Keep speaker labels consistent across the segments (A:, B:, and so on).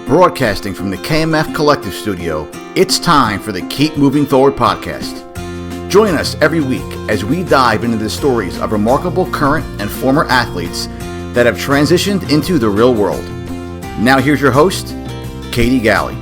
A: Broadcasting from the KMF Collective Studio, it's time for the Keep Moving Forward podcast. Join us every week as we dive into the stories of remarkable current and former athletes that have transitioned into the real world. Now here's your host, Katie Galley.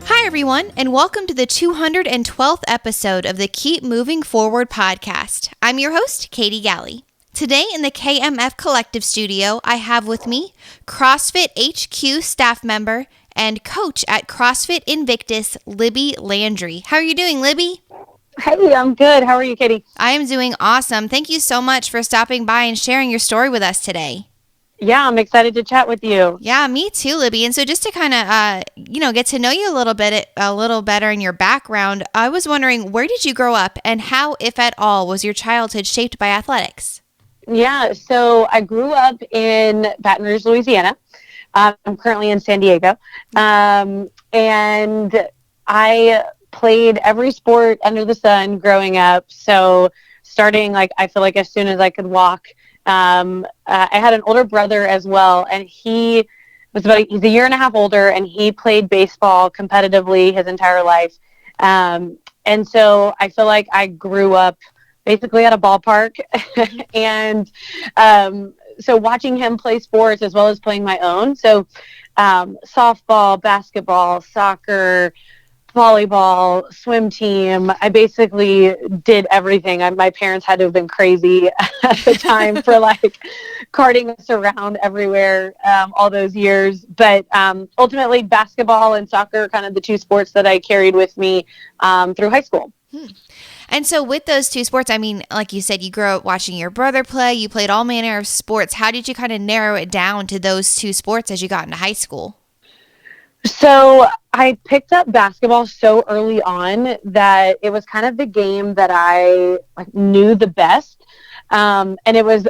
B: Hi everyone, and welcome to the 212th episode of the Keep Moving Forward podcast. I'm your host, Katie Galley. Today in the KMF Collective Studio, I have with me CrossFit HQ staff member and coach at CrossFit Invictus, Libby Landry. How are you doing, Libby?
C: Hey, I'm good. How are you, Katie?
B: I am doing awesome. Thank you so much for stopping by and sharing your story with us today.
C: Yeah, I'm excited to chat with you.
B: Yeah, me too, Libby. And so just to kind of, get to know you a little better in your background, I was wondering, where did you grow up and how, if at all, was your childhood shaped by athletics?
C: Yeah, so I grew up in Baton Rouge, Louisiana. I'm currently in San Diego. And I played every sport under the sun growing up. So starting, I feel like as soon as I could walk. I had an older brother as well, and he's a year and a half older, and he played baseball competitively his entire life. And so I feel like I grew up basically at a ballpark. And so watching him play sports as well as playing my own. So softball, basketball, soccer, volleyball, swim team. I basically did everything. My parents had to have been crazy at the time for carting us around everywhere all those years. But ultimately basketball and soccer are kind of the two sports that I carried with me through high school.
B: And so with those two sports, I mean, like you said, you grew up watching your brother play, you played all manner of sports. How did you kind of narrow it down to those two sports as you got into high school?
C: So I picked up basketball so early on that it was kind of the game that I knew the best. And I was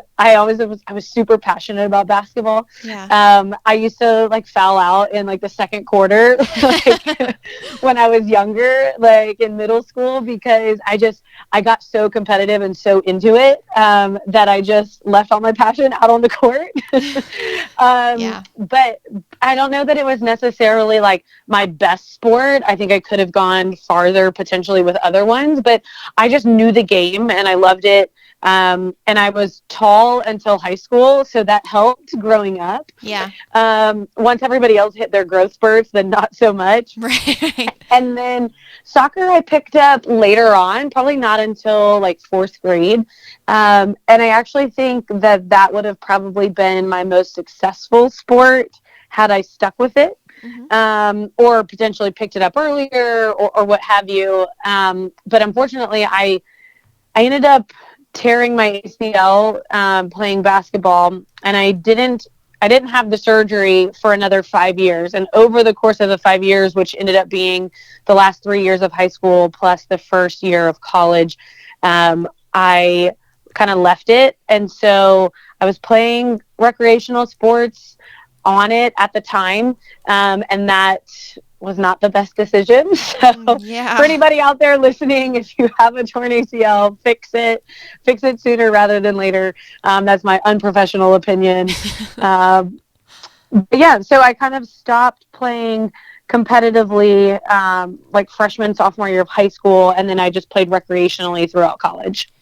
C: super passionate about basketball.
B: Yeah.
C: I used to foul out in the second quarter, when I was younger, in middle school, because I got so competitive and so into it, that I just left all my passion out on the court.
B: Yeah.
C: But I don't know that it was necessarily my best sport. I think I could have gone farther potentially with other ones, but I just knew the game and I loved it. And I was tall until high school, so that helped growing up.
B: Yeah.
C: Once everybody else hit their growth spurts, then not so much.
B: Right.
C: And then soccer I picked up later on, probably not until fourth grade. And I actually think that would have probably been my most successful sport had I stuck with it.
B: Mm-hmm.
C: Or potentially picked it up earlier or what have you. But unfortunately, I ended up tearing my ACL playing basketball, and I didn't have the surgery for another 5 years. And over the course of the 5 years, which ended up being the last 3 years of high school plus the first year of college, I kind of left it. And so I was playing recreational sports on it at the time, and that was not the best decision. So
B: yeah.
C: For anybody out there listening, if you have a torn ACL, fix it sooner rather than later. That's my unprofessional opinion. Yeah, so I kind of stopped playing competitively freshman, sophomore year of high school, and then I just played recreationally throughout college.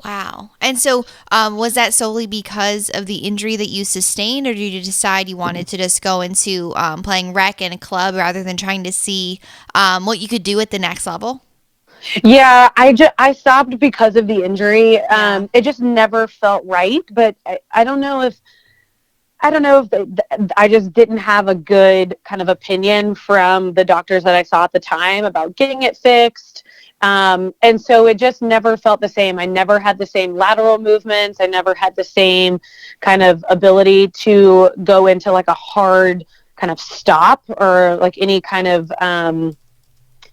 B: Wow. And so was that solely because of the injury that you sustained, or did you decide you wanted to just go into playing rec in a club rather than trying to see what you could do at the next level?
C: Yeah, I stopped because of the injury.
B: Yeah.
C: It just never felt right, but I don't know if I just didn't have a good kind of opinion from the doctors that I saw at the time about getting it fixed. And so it just never felt the same. I never had the same lateral movements. I never had the same kind of ability to go into a hard kind of stop or any kind of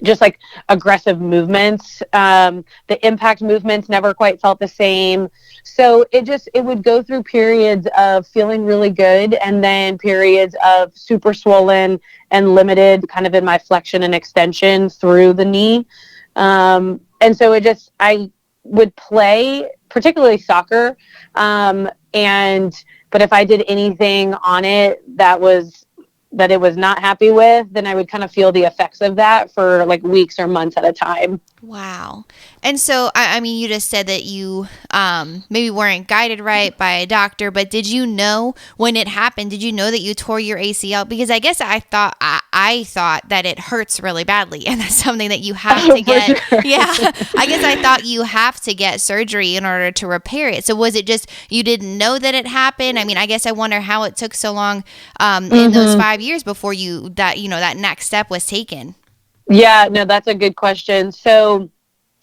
C: just aggressive movements. The impact movements never quite felt the same. So it would go through periods of feeling really good and then periods of super swollen and limited kind of in my flexion and extension through the knee. And so I would play, particularly soccer, But if I did anything on it that it was not happy with, then I would kind of feel the effects of that for like weeks or months at a time.
B: Wow. And so, I mean, you just said that you maybe weren't guided right by a doctor, but did you know when it happened, did you know that you tore your ACL? Because I guess I thought that it hurts really badly, and that's something that you have to get.
C: Sure.
B: Yeah. I guess I thought you have to get surgery in order to repair it. So was it just you didn't know that it happened? I mean, I guess I wonder how it took so long in those 5 years before that next step was taken.
C: Yeah, no, that's a good question. So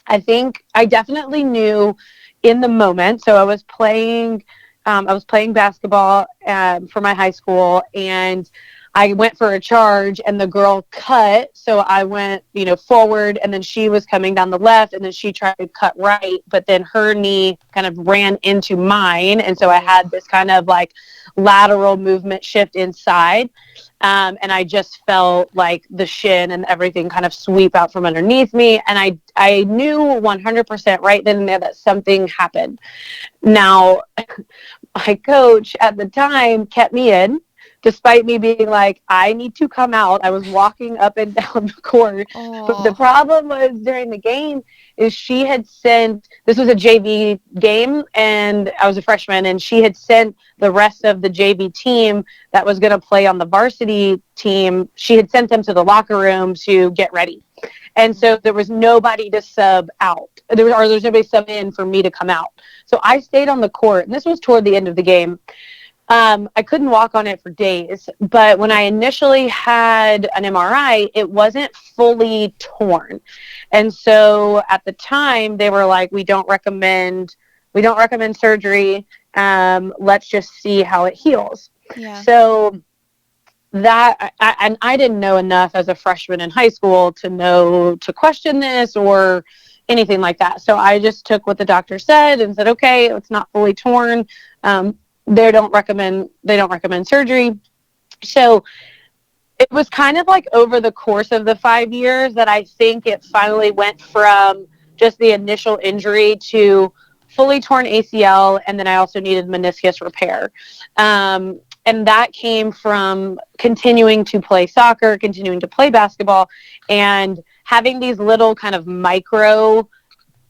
C: I think I definitely knew in the moment. So I was playing basketball for my high school, and I went for a charge, and the girl cut. So I went, forward, and then she was coming down the left, and then she tried to cut right, but then her knee kind of ran into mine, and so I had this kind of like lateral movement shift inside. And I just felt like the shin and everything kind of sweep out from underneath me. And I knew 100% right then and there that something happened. Now, my coach at the time kept me in, despite me being like, I need to come out. I was walking up and down the court.
B: Oh.
C: But the problem was during the game is she had sent, this was a JV game, and I was a freshman, and she had sent the rest of the JV team that was going to play on the varsity team. She had sent them to the locker room to get ready. And so there was nobody to sub out. There was nobody sub in for me to come out. So I stayed on the court, and this was toward the end of the game. I couldn't walk on it for days, but when I initially had an MRI, it wasn't fully torn. And so at the time they were like, we don't recommend surgery. Let's just see how it heals.
B: Yeah.
C: So I didn't know enough as a freshman in high school to question this or anything like that. So I just took what the doctor said and said, okay, it's not fully torn. They don't recommend surgery. So it was kind of like over the course of the 5 years that I think it finally went from just the initial injury to fully torn ACL. And then I also needed meniscus repair. And that came from continuing to play soccer, continuing to play basketball, and having these little kind of micro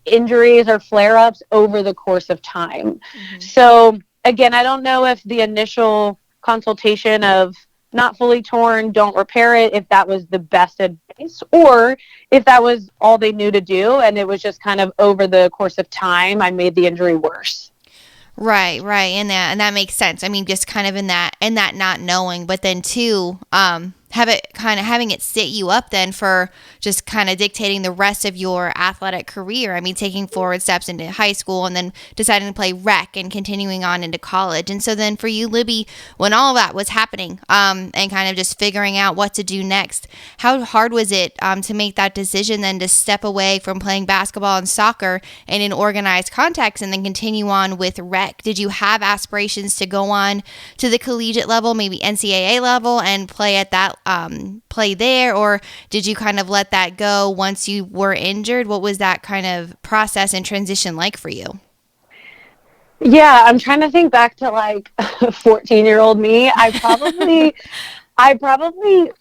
C: injuries or flare-ups over the course of time. Mm-hmm. So again, I don't know if the initial consultation of not fully torn, don't repair it, if that was the best advice, or if that was all they knew to do, and it was just kind of over the course of time, I made the injury worse.
B: Right. And that makes sense. I mean, just kind of in that not knowing, but then too, having it set you up then for just kind of dictating the rest of your athletic career. I mean, taking forward steps into high school and then deciding to play rec and continuing on into college. And so then for you, Libby, when all of that was happening, and kind of just figuring out what to do next, how hard was it to make that decision then to step away from playing basketball and soccer and in organized contacts and then continue on with rec? Did you have aspirations to go on to the collegiate level, maybe NCAA level, and play at that play there, or did you kind of let that go once you were injured? What was that kind of process and transition like for you?
C: Yeah, I'm trying to think back to like 14-year-old me. I probably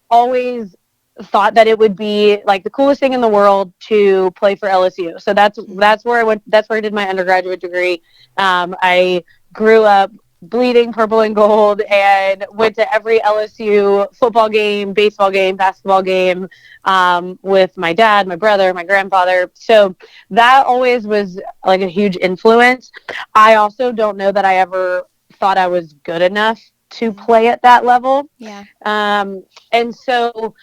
C: always thought that it would be like the coolest thing in the world to play for LSU. So that's where I went. That's where I did my undergraduate degree. I grew up bleeding purple and gold and went to every LSU football game, baseball game, basketball game with my dad, my brother, my grandfather. So that always was like a huge influence. I also don't know that I ever thought I was good enough to play at that level.
B: Yeah.
C: And so,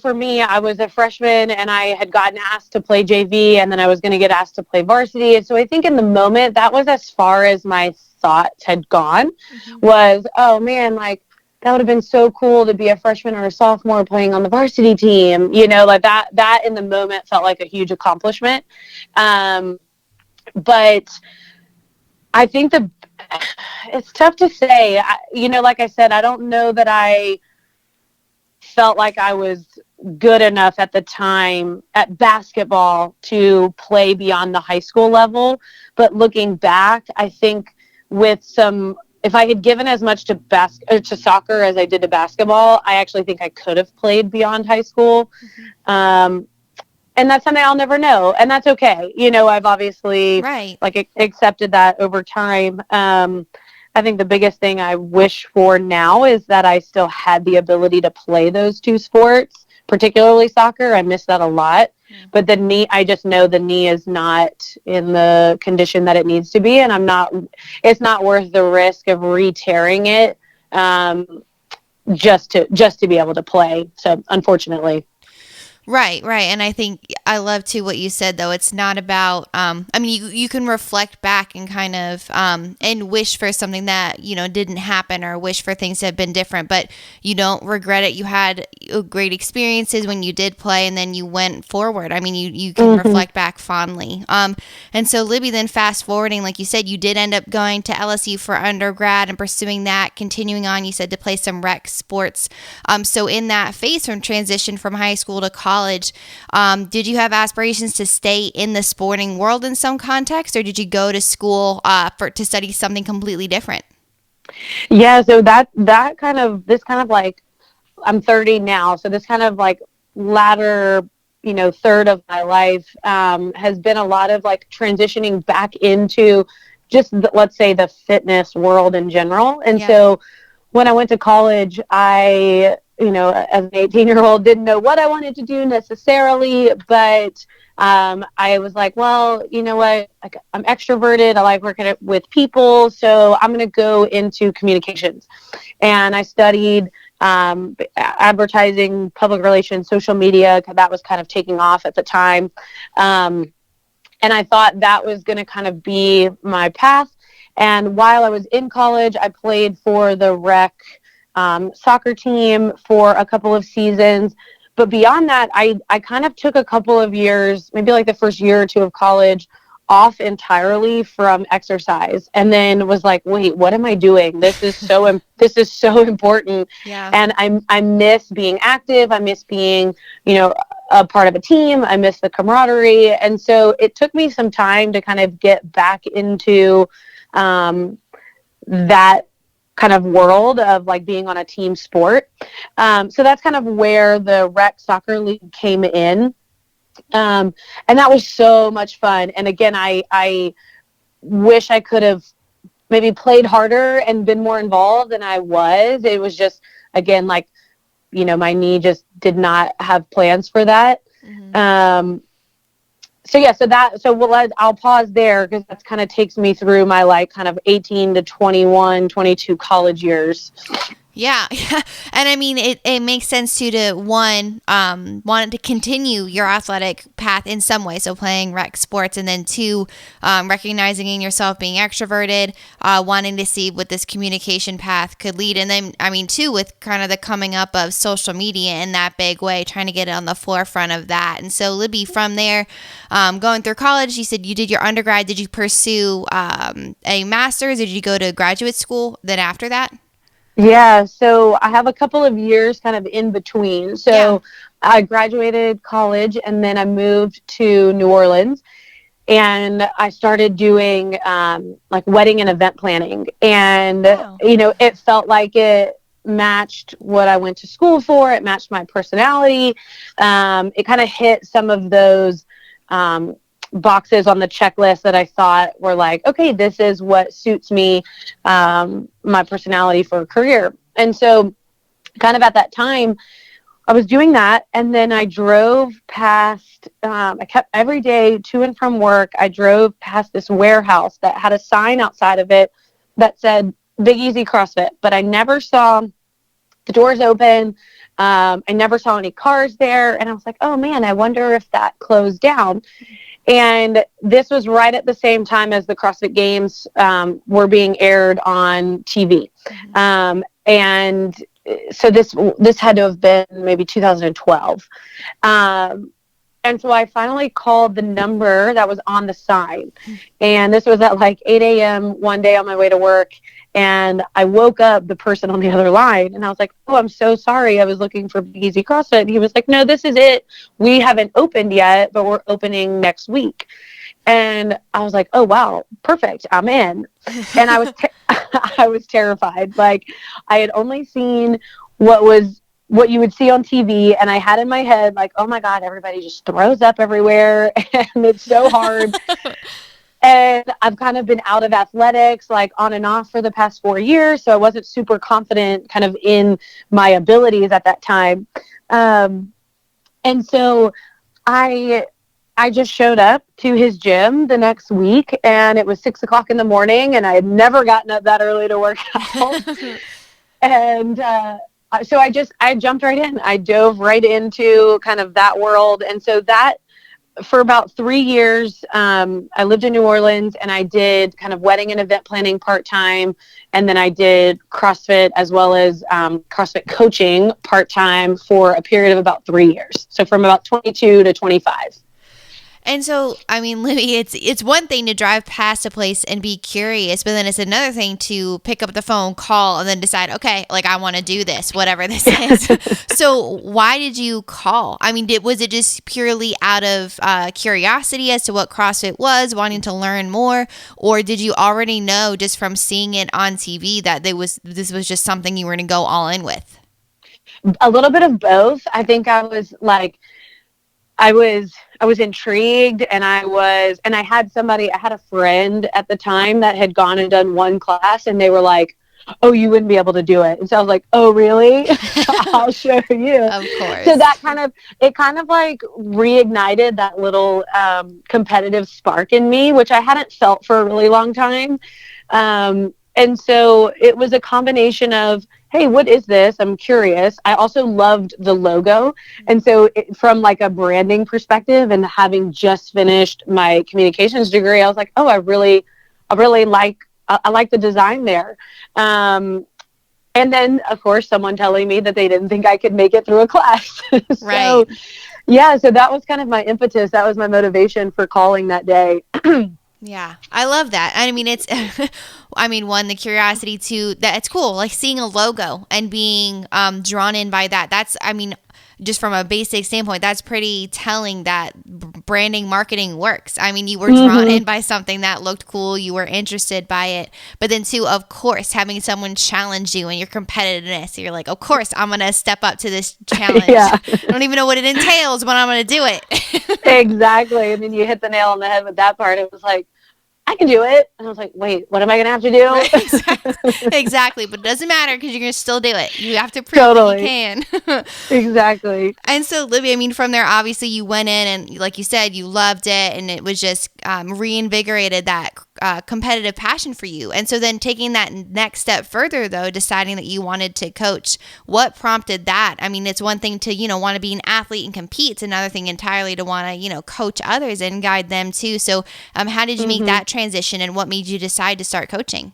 C: for me, I was a freshman and I had gotten asked to play JV, and then I was going to get asked to play varsity. And so I think in the moment that was as far as my thoughts had gone, was, oh man, like that would have been so cool to be a freshman or a sophomore playing on the varsity team, like that in the moment felt like a huge accomplishment. But I think it's tough to say, like I said, I don't know that I felt like I was good enough at the time at basketball to play beyond the high school level. But looking back, I think with some, if I had given as much to soccer as I did to basketball, I actually think I could have played beyond high school. And that's something I'll never know. And that's okay. I've obviously accepted that over time. I think the biggest thing I wish for now is that I still had the ability to play those two sports, particularly soccer. I miss that a lot. But the knee, I just know the knee is not in the condition that it needs to be. And it's not worth the risk of re-tearing it just to be able to play. So unfortunately.
B: Right. And I think I love too what you said, though. It's not about, you can reflect back and kind of, and wish for something that, didn't happen, or wish for things to have been different, but you don't regret it. You had great experiences when you did play, and then you went forward. You can reflect back fondly. And so Libby, then fast forwarding, like you said, you did end up going to LSU for undergrad and pursuing that, continuing on, you said, to play some rec sports. So in that phase from transition from high school to college, did you have aspirations to stay in the sporting world in some context, or did you go to school to study something completely different?
C: Yeah, so this kind of like, I'm 30 now, so this kind of like latter, third of my life has been a lot of like transitioning back into just let's say the fitness world in general. And so when I went to college, I as an 18-year-old, didn't know what I wanted to do necessarily, but I was like, well, you know what? Like, I'm extroverted. I like working with people, so I'm going to go into communications. And I studied advertising, public relations, social media. That was kind of taking off at the time. And I thought that was going to kind of be my path. And while I was in college, I played for the rec soccer team for a couple of seasons. But beyond that, I kind of took a couple of years, maybe like the first year or two of college, off entirely from exercise, and then was like, wait, what am I doing? This is so important.
B: Yeah.
C: And I miss being active. I miss being, a part of a team. I miss the camaraderie. And so it took me some time to kind of get back into that kind of world of like being on a team sport. So that's kind of where the rec soccer league came in. And that was so much fun. And again, I wish I could have maybe played harder and been more involved than I was. It was just, again, like, my knee just did not have plans for that. I'll pause there because that kind of takes me through my like kind of 18 to 21, 22 college years.
B: Yeah. And it makes sense too to want to continue your athletic path in some way. So playing rec sports, and then two, recognizing in yourself being extroverted, wanting to see what this communication path could lead. And then, two, with kind of the coming up of social media in that big way, trying to get it on the forefront of that. And so Libby, from there, going through college, you said you did your undergrad. Did you pursue a master's? Did you go to graduate school then after that?
C: Yeah, so I have a couple of years kind of in between. So I graduated college, and then I moved to New Orleans, and I started doing like wedding and event planning. And, it felt like it matched what I went to school for. It matched my personality. It kind of hit some of those boxes on the checklist that I thought were like, okay, this is what suits me, my personality for a career. And so kind of at that time, I was doing that. And then I drove past, I kept every day to and from work. I drove past this warehouse that had a sign outside of it that said Big Easy CrossFit, but I never saw the doors open. I never saw any cars there. And I was like, oh man, I wonder if that closed down. And this was right at the same time as the CrossFit Games were being aired on TV. And so this had to have been maybe 2012. And so I finally called the number that was on the sign. And this was at like 8 a.m. one day on my way to work. And I woke up the person on the other line, and I was like, oh, I'm so sorry. I was looking for Big Easy CrossFit. And he was like, no, this is it. We haven't opened yet, but we're opening next week. And I was like, oh, wow, perfect. I'm in. And I was, I was terrified. Like, I had only seen what you would see on TV. And I had in my head, like, oh my God, everybody just throws up everywhere. And it's so hard. And I've kind of been out of athletics, like on and off for the past 4 years. So I wasn't super confident kind of in my abilities at that time. And so I just showed up to his gym the next week, and it was 6:00 in the morning, and I had never gotten up that early to work out. And so I jumped right in. I dove right into kind of that world. And so that, for about 3 years, I lived in New Orleans, and I did kind of wedding and event planning part-time. And then I did CrossFit as well as CrossFit coaching part-time for a period of about 3 years. So from about 22 to 25.
B: And so, I mean, Libby, it's one thing to drive past a place and be curious, but then it's another thing to pick up the phone, call, and then decide, okay, like I want to do this, whatever this is. So why did you call? I mean, was it just purely out of curiosity as to what CrossFit was, wanting to learn more, or did you already know just from seeing it on TV that this was just something you were going to go all in with?
C: A little bit of both. I think I was intrigued, and I had a friend at the time that had gone and done one class, and they were like, oh, you wouldn't be able to do it. And so I was like, oh, really? I'll show you.
B: Of course.
C: So that kind of like reignited that little competitive spark in me, which I hadn't felt for a really long time. And so it was a combination of, hey, what is this? I'm curious. I also loved the logo. And so from like a branding perspective, and having just finished my communications degree, I was like, oh, I really like the design there. And then, of course, someone telling me that they didn't think I could make it through a class.
B: Right.
C: Yeah, so that was kind of my impetus. That was my motivation for calling that day.
B: Yeah, I love that. I mean, one, the curiosity, two, that it's cool, like seeing a logo and being drawn in by that. That's, I mean, just from a basic standpoint, that's pretty telling that branding, marketing works. I mean, you were drawn in by something that looked cool. You were interested by it. But then two, of course, having someone challenge you and your competitiveness. You're like, of course, I'm going to step up to this challenge.
C: Yeah.
B: I don't even know what it entails, but I'm going to do it.
C: Exactly. I mean, you hit the nail on the head with that part. It was like, I can do it. And I was like, wait, what am I going to have to do?
B: Right, exactly. But it doesn't matter because you're going to still do it. You have to prove that you can.
C: Exactly.
B: And so, Libby, I mean, from there, obviously you went in and like you said, you loved it, and it was just reinvigorated that competitive passion for you. And so then taking that next step further, though, deciding that you wanted to coach, what prompted that? I mean, it's one thing to, want to be an athlete and compete. It's another thing entirely to want to, coach others and guide them too. So how did you make that transition, and what made you decide to start coaching?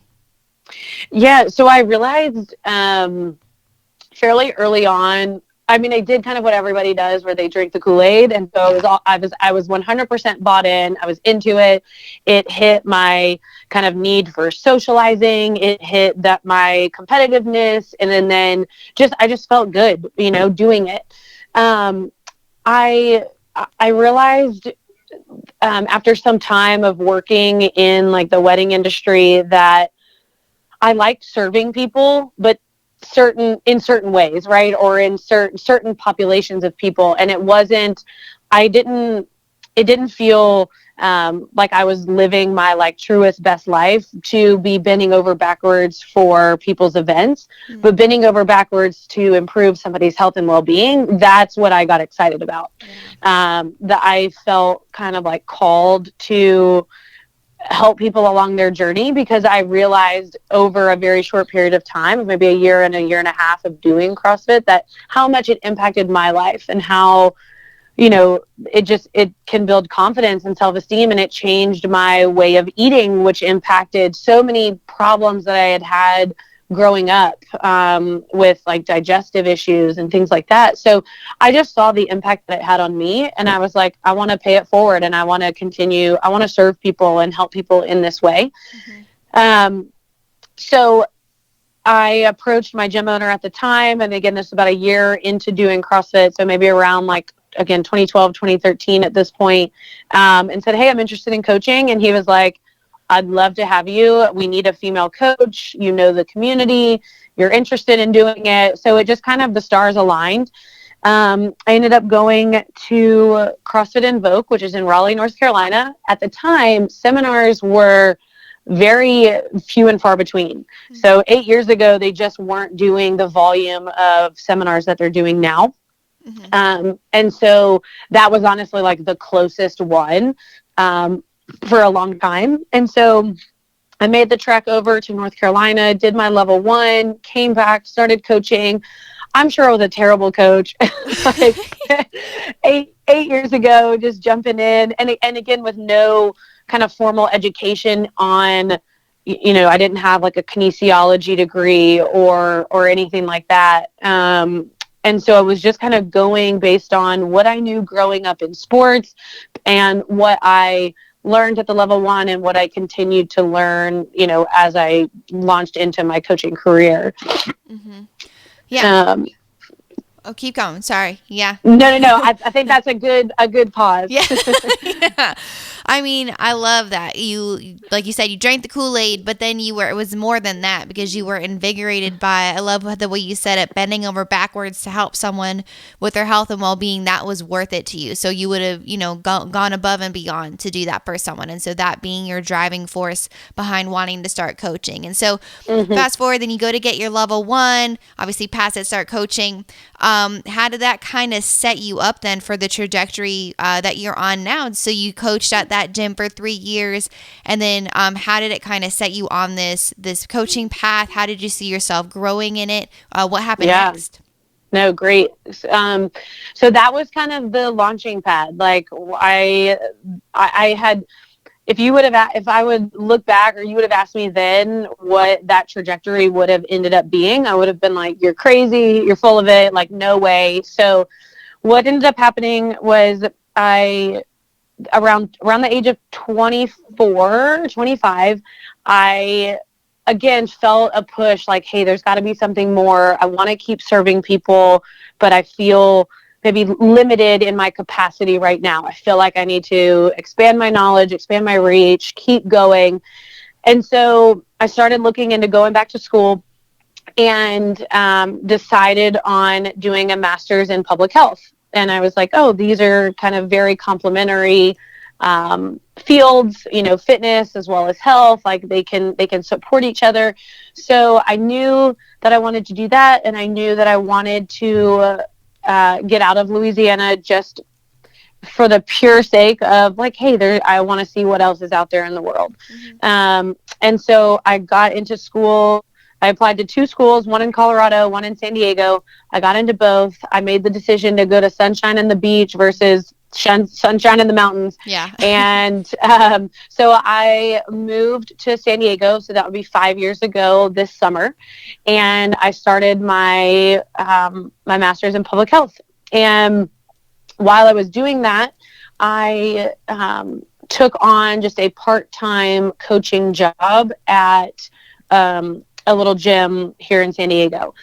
C: Yeah, so I realized fairly early on, I mean, I did kind of what everybody does where they drink the Kool-Aid. And so I was 100% bought in. I was into it. It hit my kind of need for socializing. It hit that my competitiveness. And then I just felt good, doing it. I realized after some time of working in like the wedding industry that I liked serving people, but in certain ways, right? Or in certain populations of people. And it didn't feel like I was living my like truest best life to be bending over backwards for people's events, but bending over backwards to improve somebody's health and well-being. That's what I got excited about. That I felt kind of like called to help people along their journey, because I realized over a very short period of time, maybe a year and a half of doing CrossFit, that how much it impacted my life, and how, it can build confidence and self-esteem. And it changed my way of eating, which impacted so many problems that I had growing up with like digestive issues and things like that. So I just saw the impact that it had on me, and I was like, I want to pay it forward, and I want to serve people and help people in this way. So I approached my gym owner at the time, and again, this is about a year into doing CrossFit, so maybe around like again, 2012, 2013 at this point, and said, hey, I'm interested in coaching. And he was like, I'd love to have you. We need a female coach. You know the community. You're interested in doing it. So it just kind of, the stars aligned. I ended up going to CrossFit Invoke, which is in Raleigh, North Carolina. At the time, seminars were very few and far between. So 8 years ago, they just weren't doing the volume of seminars that they're doing now. And so that was honestly like the closest one for a long time. And so I made the trek over to North Carolina, did my level 1, came back, started coaching. I'm sure I was a terrible coach. Like eight years ago, just jumping in, and again with no kind of formal education on, I didn't have like a kinesiology degree or anything like that. And so I was just kind of going based on what I knew growing up in sports and what I learned at the level 1 and what I continued to learn, as I launched into my coaching career.
B: Mm-hmm. Yeah. Keep going. Sorry. Yeah.
C: No. I think that's a good pause.
B: Yeah. Yeah. I mean, I love that you, like you said, you drank the Kool-Aid, but then it was more than that because you were invigorated by, I love the way you said it, bending over backwards to help someone with their health and well-being. That was worth it to you. So you would have, gone above and beyond to do that for someone. And so that being your driving force behind wanting to start coaching. And so fast forward, then you go to get your level 1, obviously pass it, start coaching. How did that kind of set you up then for the trajectory that you're on now? So you coached at that gym for 3 years, and then how did it kind of set you on this coaching path? How did you see yourself growing in it? What happened next?
C: No, great. So that was kind of the launching pad. Like I had, if I would look back, or you would have asked me then what that trajectory would have ended up being, I would have been like, you're crazy, you're full of it, like no way. So what ended up happening was around the age of 24, 25, I again felt a push like, hey, there's got to be something more. I want to keep serving people, but I feel maybe limited in my capacity right now. I feel like I need to expand my knowledge, expand my reach, keep going. And so I started looking into going back to school and decided on doing a master's in public health. And I was like, oh, these are kind of very complementary fields, fitness as well as health, like they can support each other. So I knew that I wanted to do that. And I knew that I wanted to get out of Louisiana just for the pure sake of like, hey, I want to see what else is out there in the world. And so I got into school. I applied to 2 schools, one in Colorado, one in San Diego. I got into both. I made the decision to go to sunshine and the beach versus sunshine in the mountains.
B: Yeah.
C: And so I moved to San Diego. So that would be 5 years ago this summer. And I started my my master's in public health. And while I was doing that, I took on just a part-time coaching job at a little gym here in San Diego.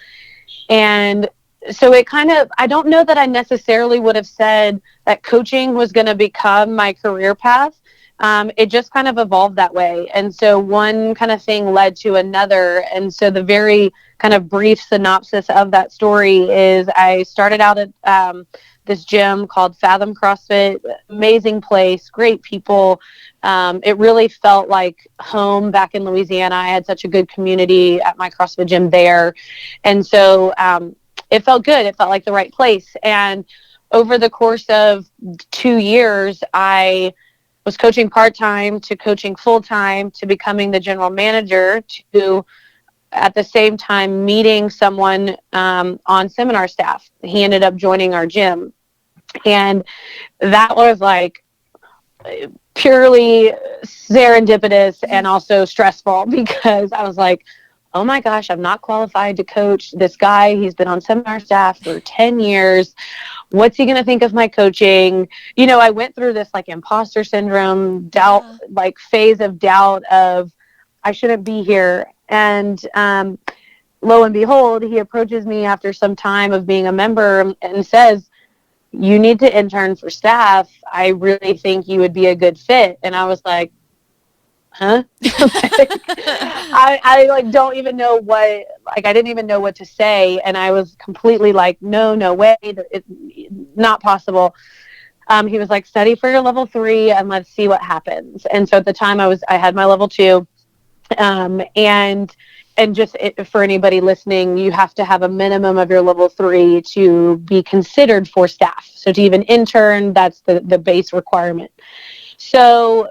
C: And so it kind of, I don't know that I necessarily would have said that coaching was going to become my career path. It just kind of evolved that way. And so one kind of thing led to another. And so the very kind of brief synopsis of that story is I started out at this gym called Fathom CrossFit. Amazing place, great people. It really felt like home back in Louisiana. I had such a good community at my CrossFit gym there. And so it felt good. It felt like the right place. And over the course of 2 years, I was coaching part-time to coaching full-time to becoming the general manager to at the same time meeting someone on seminar staff. He ended up joining our gym. And that was like purely serendipitous and also stressful because I was like, oh my gosh, I'm not qualified to coach this guy. He's been on seminar staff for 10 years. What's he going to think of my coaching? I went through this like imposter syndrome, doubt, like phase of doubt of I shouldn't be here. And lo and behold, he approaches me after some time of being a member and says, you need to intern for staff. I really think you would be a good fit. And I was like, huh? I like don't even know what, like I didn't even know what to say, and I was completely like, no way, it's not possible. He was like, study for your level 3 and let's see what happens. And so at the time I had my level 2, and just for anybody listening, you have to have a minimum of your level 3 to be considered for staff. So to even intern, that's the base requirement. So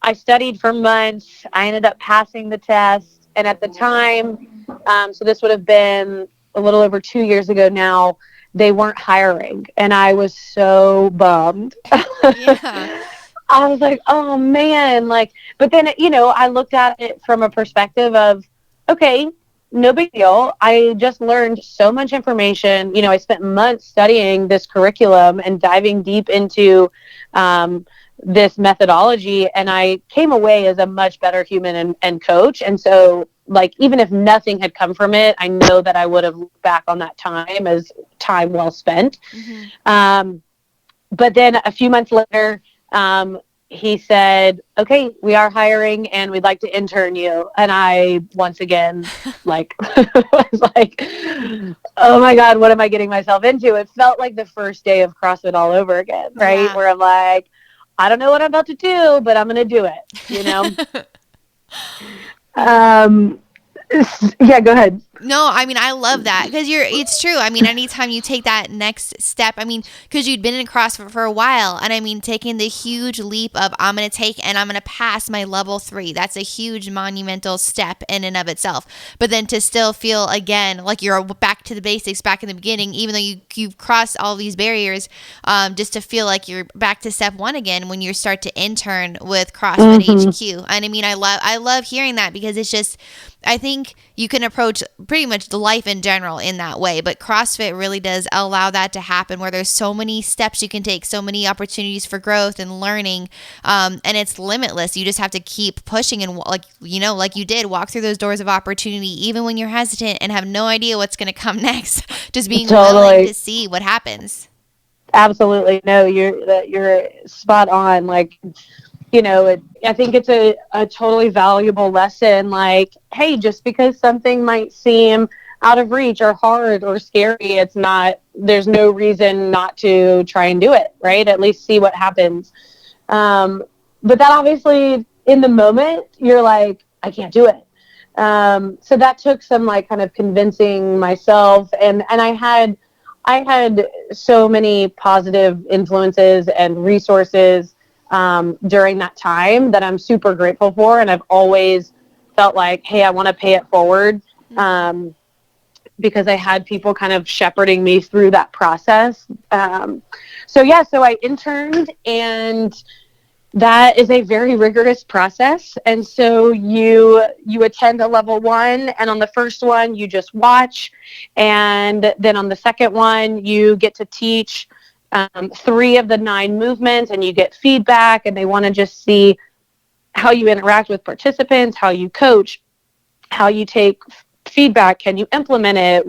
C: I studied for months. I ended up passing the test. And at the time, so this would have been a little over 2 years ago now, they weren't hiring. And I was so bummed.
B: Yeah.
C: I was like, oh man, like, but then, I looked at it from a perspective of, okay, no big deal. I just learned so much information. I spent months studying this curriculum and diving deep into this methodology, and I came away as a much better human and coach. And so, like, even if nothing had come from it, I know that I would have looked back on that time as time well spent. Mm-hmm. But then a few months later, he said, okay, we are hiring and we'd like to intern you. And I, once again, like, was like, oh my God, what am I getting myself into? It felt like the first day of CrossFit all over again, right? Yeah. Where I'm like, I don't know what I'm about to do, but I'm going to do it, Yeah, go ahead.
B: No, I mean, I love that because it's true. I mean, anytime you take that next step, I mean, because you'd been in CrossFit for a while, and I mean, taking the huge leap of I'm going to take and I'm going to pass my level 3, that's a huge monumental step in and of itself. But then to still feel again like you're back to the basics, back in the beginning, even though you've crossed all these barriers, just to feel like you're back to step 1 again when you start to intern with CrossFit HQ. And I mean, I love hearing that because it's just, I think you can approach pretty much life in general in that way, but CrossFit really does allow that to happen where there's so many steps you can take, so many opportunities for growth and learning, and it's limitless. You just have to keep pushing and like you did, walk through those doors of opportunity even when you're hesitant and have no idea what's going to come next, just being willing to see what happens.
C: Absolutely. No, you're spot on. Like, I think it's a totally valuable lesson. Like, hey, just because something might seem out of reach or hard or scary, there's no reason not to try and do it, right? At least see what happens. But that obviously in the moment, you're like, I can't do it. So that took some like kind of convincing myself. And I had so many positive influences and resources during that time that I'm super grateful for. And I've always felt like, hey, I want to pay it forward, because I had people kind of shepherding me through that process. So I interned, and that is a very rigorous process. And so you attend a level 1, and on the first one, you just watch. And then on the second one, you get to teach 3 of the 9 movements, and you get feedback, and they want to just see how you interact with participants, how you coach, how you take feedback, can you implement it,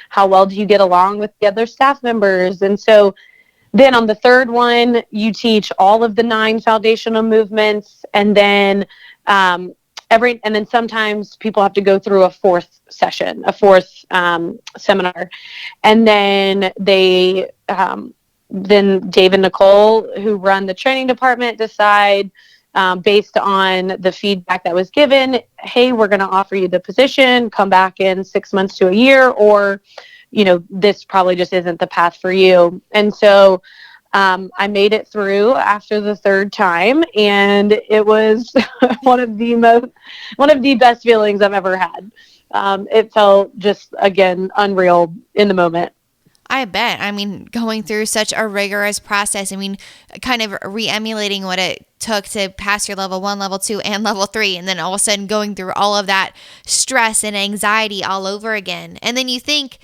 C: how well do you get along with the other staff members. And so then on the third one, you teach all of the 9 foundational movements, and then and then sometimes people have to go through a 4th session, a 4th seminar. And then then Dave and Nicole, who run the training department, decide based on the feedback that was given, hey, we're going to offer you the position, come back in 6 months to a year, or, this probably just isn't the path for you. And so I made it through after the 3rd time, and it was one of the best feelings I've ever had. It felt just, again, unreal in the moment.
B: I bet. I mean, going through such a rigorous process, I mean, kind of re-emulating what it took to pass your level 1, level 2, and level 3, and then all of a sudden going through all of that stress and anxiety all over again. And then you think,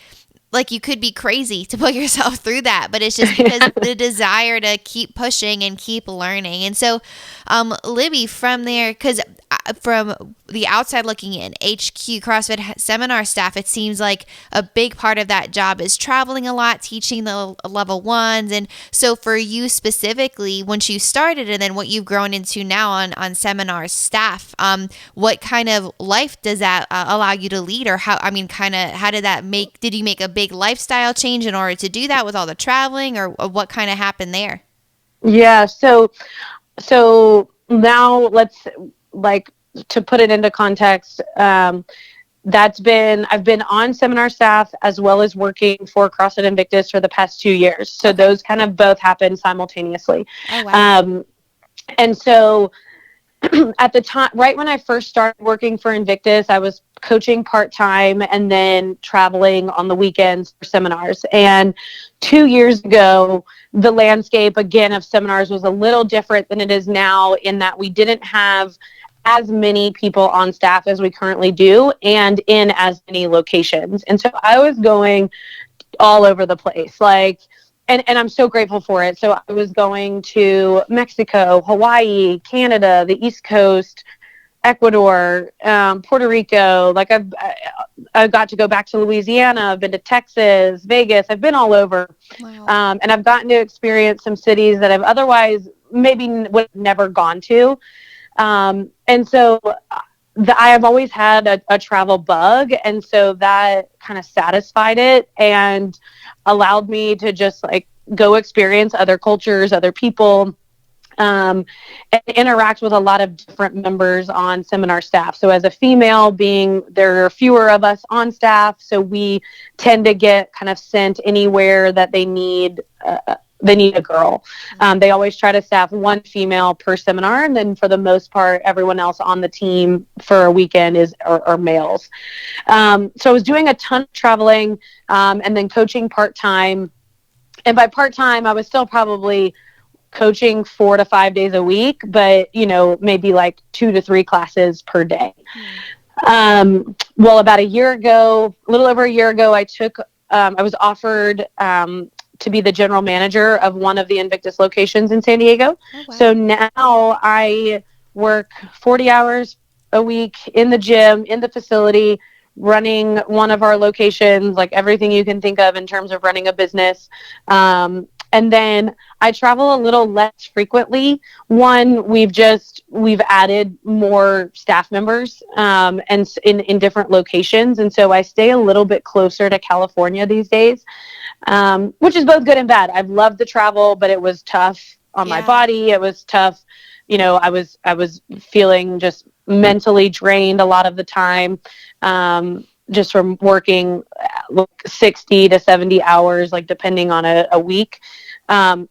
B: like, you could be crazy to put yourself through that, but it's just because the desire to keep pushing and keep learning. And so Libby, from there, because from the outside looking in, HQ CrossFit seminar staff, it seems like a big part of that job is traveling a lot, teaching the level ones. And so for you specifically, once you started and then what you've grown into now on seminar staff, what kind of life does that allow you to lead? Or how did you make a big lifestyle change in order to do that with all the traveling, or what kind of happened there?
C: Yeah. So now to put it into context, I've been on seminar staff as well as working for CrossFit Invictus for the past 2 years. So those kind of both happened simultaneously.
B: Oh, wow.
C: And so at the time, right when I first started working for Invictus, I was coaching part-time and then traveling on the weekends for seminars. And 2 years ago, the landscape again of seminars was a little different than it is now, in that we didn't have as many people on staff as we currently do and in as many locations. And so I was going all over the place, and I'm so grateful for it. So I was going to Mexico, Hawaii, Canada, the East Coast, Ecuador, Puerto Rico. I got to go back to Louisiana. I've been to Texas, Vegas. I've been all over.
B: Wow.
C: And I've gotten to experience some cities that I've otherwise maybe would have never gone to. And so I have always had a travel bug. And so that kind of satisfied it and allowed me to just go experience other cultures, other people, and interact with a lot of different members on seminar staff. So as a female, there are fewer of us on staff, so we tend to get kind of sent anywhere that they need a girl. They always try to staff one female per seminar, and then for the most part, everyone else on the team for a weekend are males. So I was doing a ton of traveling, and then coaching part-time. And by part-time, I was still probably coaching 4 to 5 days a week, but maybe 2 to 3 classes per day. Well, about a little over a year ago, I was offered to be the general manager of one of the Invictus locations in San Diego.
B: Oh, wow.
C: So now I work 40 hours a week in the gym, in the facility, running one of our locations, everything you can think of in terms of running a business. And then I travel a little less frequently. One, we've added more staff members, and in different locations. And so I stay a little bit closer to California these days, which is both good and bad. I've loved the travel, but it was tough on my body. It was tough. I was feeling just mentally drained a lot of the time, just from working 60 to 70 hours, depending on a week.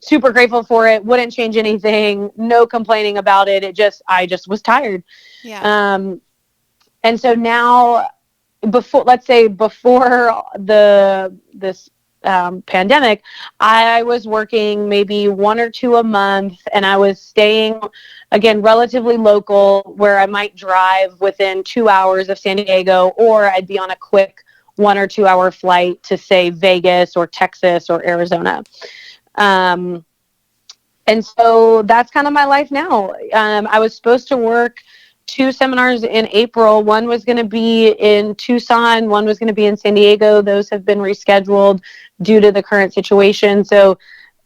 C: Super grateful for it. Wouldn't change anything. No complaining about it. I just was tired.
B: Yeah.
C: And so now, before this pandemic, I was working maybe 1 or 2 a month, and I was staying, again, relatively local, where I might drive within 2 hours of San Diego, or I'd be on a quick 1 or 2 hour flight to, say, Vegas or Texas or Arizona. And so that's kind of my life now. I was supposed to work 2 seminars in April. One was going to be in Tucson. One was going to be in San Diego. Those have been rescheduled due to the current situation. So,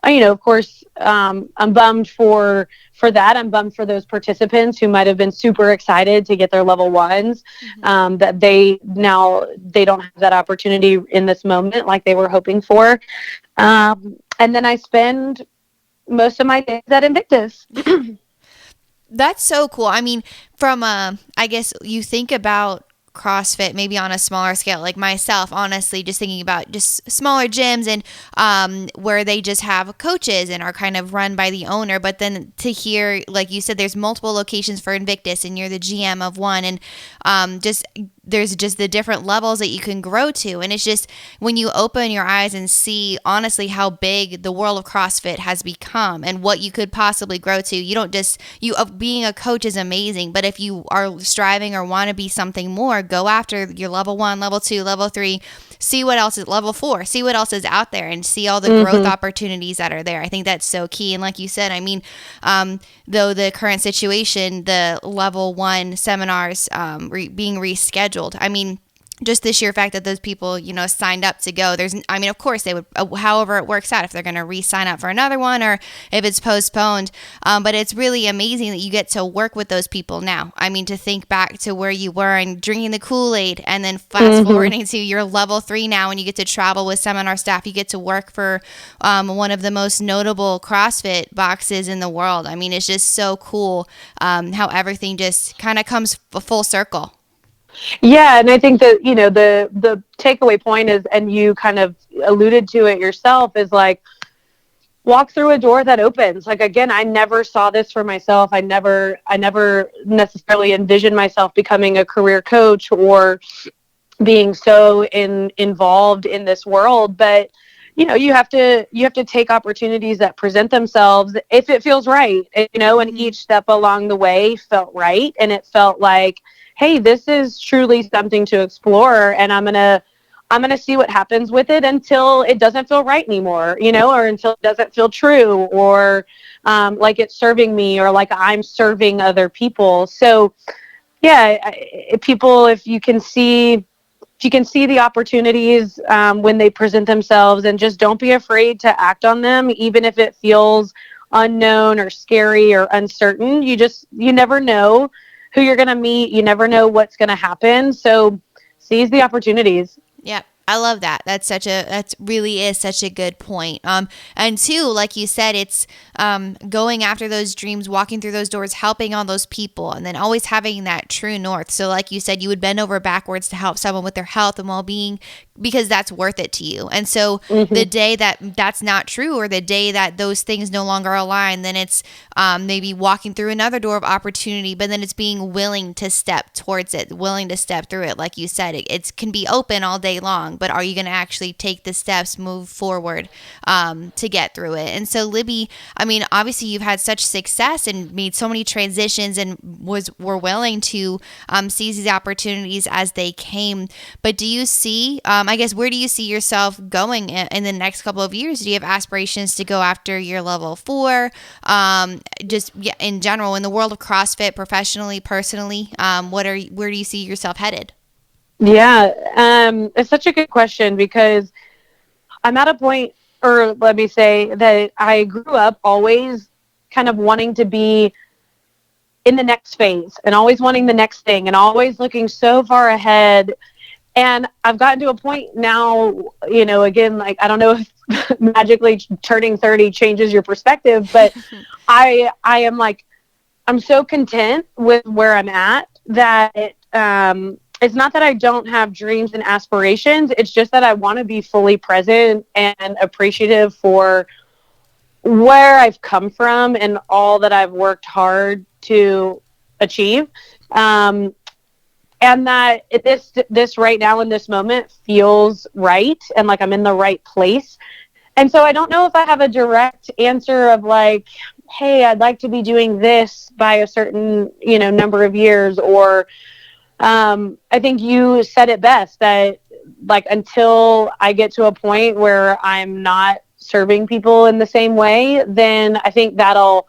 C: of course, I'm bummed for that. I'm bummed for those participants who might have been super excited to get their level ones, that they don't have that opportunity in this moment like they were hoping for. And then I spend most of my days at Invictus.
B: That's so cool. I mean, from I guess you think about CrossFit maybe on a smaller scale, like myself, honestly, just thinking about just smaller gyms and where they just have coaches and are kind of run by the owner. But then to hear, like you said, there's multiple locations for Invictus and you're the GM of one, and there's just the different levels that you can grow to. And it's just when you open your eyes and see honestly how big the world of CrossFit has become and what you could possibly grow to, being a coach is amazing, but if you are striving or want to be something more, go after your level 1, level 2, level 3, see what else is level 4, see what else is out there, and see all the growth opportunities that are there. I think that's so key. And like you said, I mean, though the current situation, the level 1 seminars being rescheduled, I mean, just the sheer fact that those people, signed up to go, of course they would, however it works out, if they're going to re-sign up for another one or if it's postponed. But it's really amazing that you get to work with those people now. I mean, to think back to where you were and drinking the Kool-Aid, and then fast forwarding to your level 3 now, and you get to travel with seminar staff. You get to work for one of the most notable CrossFit boxes in the world. I mean, it's just so cool how everything just kind of comes full circle.
C: Yeah, and I think that, the takeaway point is, and you kind of alluded to it yourself, is like, walk through a door that opens. Like, again, I never saw this for myself. I never necessarily envisioned myself becoming a career coach or being so involved in this world. But, you have to take opportunities that present themselves if it feels right, and each step along the way felt right. And it felt like, hey, this is truly something to explore, and I'm gonna see what happens with it until it doesn't feel right anymore, or until it doesn't feel true, or like it's serving me, or like I'm serving other people. So, yeah, people, if you can see the opportunities when they present themselves, and just don't be afraid to act on them, even if it feels unknown or scary or uncertain. You never know who you're going to meet. You never know what's going to happen. So seize the opportunities.
B: Yep. I love that. That really is such a good point. And two, like you said, it's going after those dreams, walking through those doors, helping all those people, and then always having that true north. So like you said, you would bend over backwards to help someone with their health and well-being because that's worth it to you. And so the day that that's not true, or the day that those things no longer align, then it's maybe walking through another door of opportunity, but then it's being willing to step towards it, willing to step through it. Like you said, it can be open all day long, but are you going to actually take the steps, move forward to get through it? And so Libby, I mean, obviously you've had such success and made so many transitions and were willing to seize these opportunities as they came. But do you see, I guess, where do you see yourself going in the next couple of years? Do you have aspirations to go after your level 4? In general, in the world of CrossFit, professionally, personally, where do you see yourself headed?
C: Yeah, it's such a good question, because I'm at a point, or let me say that I grew up always kind of wanting to be in the next phase and always wanting the next thing and always looking so far ahead. And I've gotten to a point now, again, like, I don't know if magically turning 30 changes your perspective, but I am like, I'm so content with where I'm at that it's not that I don't have dreams and aspirations. It's just that I want to be fully present and appreciative for where I've come from and all that I've worked hard to achieve. And that this right now in this moment feels right, and like I'm in the right place. And so I don't know if I have a direct answer of like, hey, I'd like to be doing this by a certain, number of years, or I think you said it best, that like until I get to a point where I'm not serving people in the same way, then I think that'll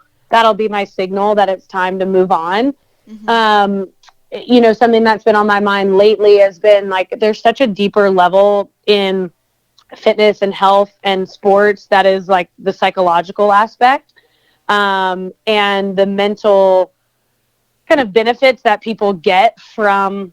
C: be my signal that it's time to move on. Something that's been on my mind lately has been like, there's such a deeper level in fitness and health and sports that is like the psychological aspect, and the mental kind of benefits that people get from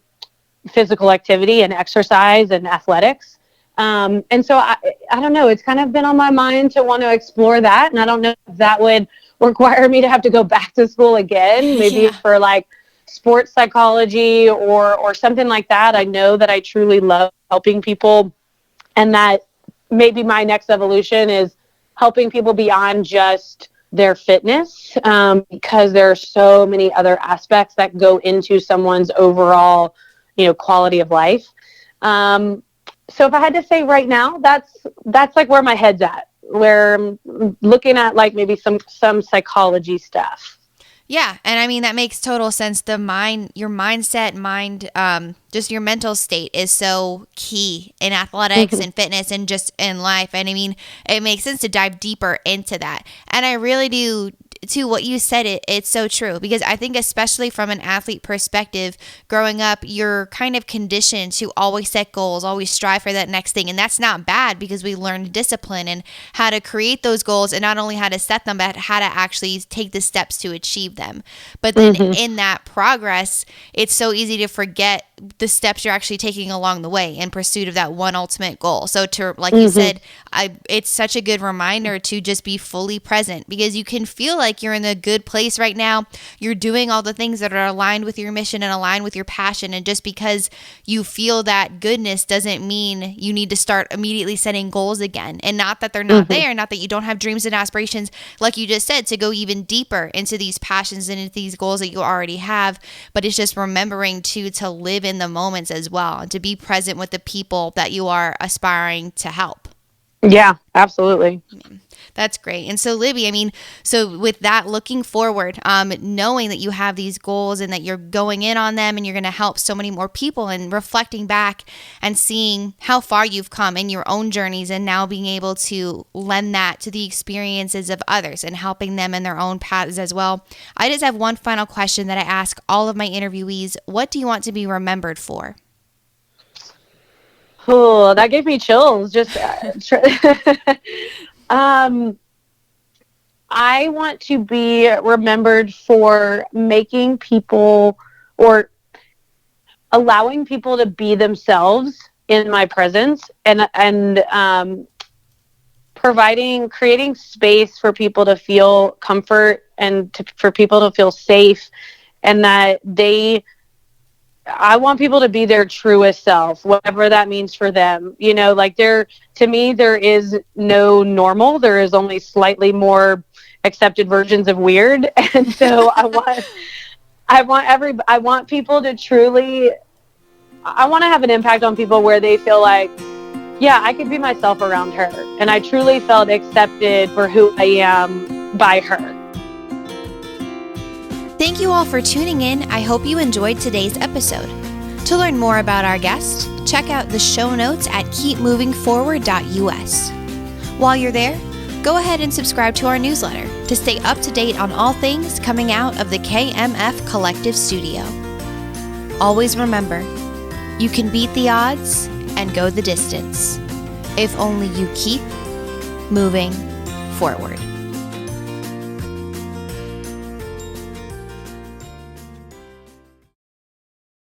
C: physical activity and exercise and athletics. And so I don't know, it's kind of been on my mind to want to explore that. And I don't know if that would require me to have to go back to school again, maybe for like sports psychology or something like that. I know that I truly love helping people, and that maybe my next evolution is helping people beyond just their fitness, because there are so many other aspects that go into someone's overall, quality of life. So if I had to say right now, that's like where my head's at, where I'm looking at like maybe some psychology stuff.
B: Yeah. And I mean, that makes total sense. Your mindset, just your mental state is so key in athletics and fitness and just in life. And I mean, it makes sense to dive deeper into that. And I really do, to what you said, it's so true, because I think especially from an athlete perspective, growing up, you're kind of conditioned to always set goals, always strive for that next thing. And that's not bad, because we learn discipline and how to create those goals, and not only how to set them, but how to actually take the steps to achieve them. But then in that progress, it's so easy to forget the steps you're actually taking along the way in pursuit of that one ultimate goal. So to, like you said, it's such a good reminder to just be fully present, because you can feel like you're in a good place right now. You're doing all the things that are aligned with your mission and aligned with your passion. And just because you feel that goodness doesn't mean you need to start immediately setting goals again. And not that they're not there, not that you don't have dreams and aspirations, like you just said, to go even deeper into these passions and into these goals that you already have. But it's just remembering to live in the moments as well, and to be present with the people that you are aspiring to help.
C: Yeah, absolutely.
B: That's great. And so, Libby, I mean, so with that, looking forward, knowing that you have these goals and that you're going in on them and you're going to help so many more people, and reflecting back and seeing how far you've come in your own journeys, and now being able to lend that to the experiences of others and helping them in their own paths as well. I just have one final question that I ask all of my interviewees. What do you want to be remembered for?
C: Oh, that gave me chills. Just, I want to be remembered for making people, or allowing people to be themselves in my presence, and creating space for people to feel comfort, and for people to feel safe, and that I want people to be their truest self, whatever that means for them. You know, like to me, there is no normal. There is only slightly more accepted versions of weird. And so I want people to truly, I want to have an impact on people where they feel like, yeah, I could be myself around her. And I truly felt accepted for who I am by her.
B: Thank you all for tuning in. I hope you enjoyed today's episode. To learn more about our guest, check out the show notes at keepmovingforward.us. While you're there, go ahead and subscribe to our newsletter to stay up to date on all things coming out of the KMF Collective Studio. Always remember, you can beat the odds and go the distance if only you keep moving forward.